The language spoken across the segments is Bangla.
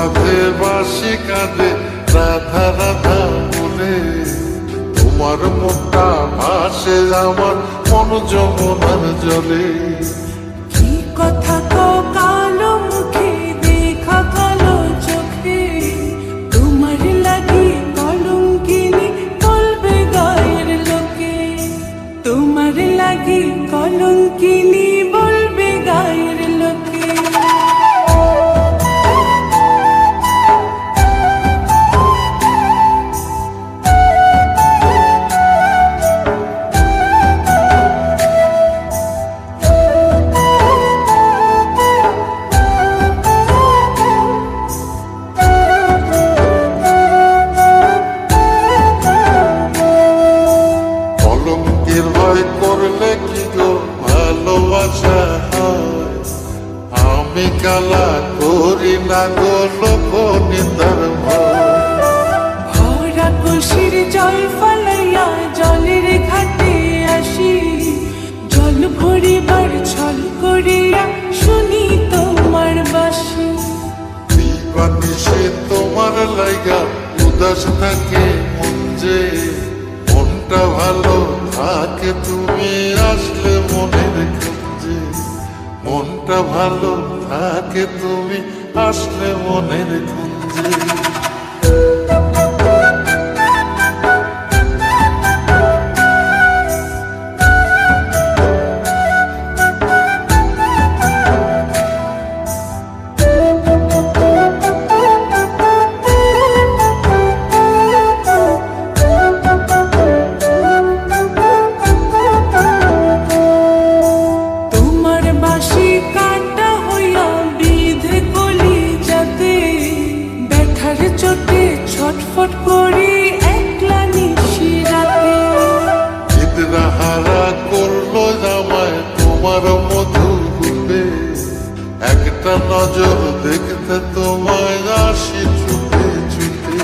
রাধে বাঁশি কাঁদে রাধা রাধা বলে, তোমার মুখটা ভাসে আমার মন যমুনার জলে। কি কথা কও কালো মুখে, দেখা কালো চোখে, তোমার লাগি কলঙ্কিনী বলবে গায়ের লোকে, তোমার লাগি কলঙ্কিনী বলবে গায়ের লোকে। কলঙ্কের ভয় করলে কি গো ভালোবাসা হয়? আমি কালা করি না গো লোক নিন্দার ভয়। ভরা কলসির জল ফলাইয়া জলের ঘাটে আসি, জল ভরিবার ছল করিয়া শুনি তোমার বাঁশি। দিবানিশে তোমার লাইগা উদাস থাকে মন যে, মনটা ভালো থাকে তুমি আসলে মনের খুঁজে। মনটা ভালো থাকে তুমি আসলে মনের খুঁজে। তোমার বাঁশি কাটা হইয়া বিধে কলি যাতে, ব্যথার চোটে ছটফট করি একলা নিশি রাতে। চিত্রাহারা করলো জামায় তোমার মধু রূপে, একটা নজর দেখতে তোমায় আসি ছুটে ছুটে।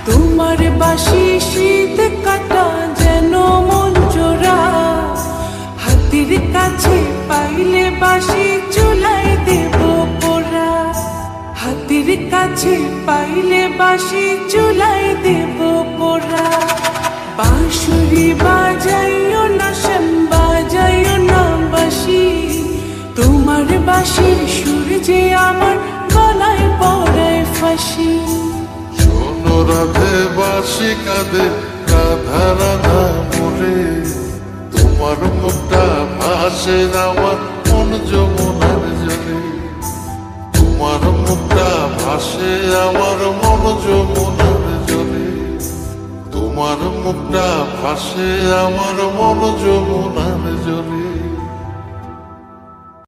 তোমার বাঁশি শীত কাটা যেন মন চোরা, হাতের কাছে পাইলে বাঁশি চুলাই দেব পোড়া, হাতের কাছে পাইলে বাঁশি চুলাই দেব পোড়া। বাঁশুরি বাজাইও না শ্যাম, বাজাইও না বাঁশি, তোমার বাঁশির সুর যে আমার গলায় পড়ায় ফাঁসি। শোনো রাধে বাঁশি কাঁদে রাধা রাধা বলে, তোমার মুখটা ভাসে আমার মন যমুনার জলে। তোমার মুখটা ভাসে আমার মন যমুনার জলে। তোমার মুখটা ভাসে আমার মন যমুনার জলে।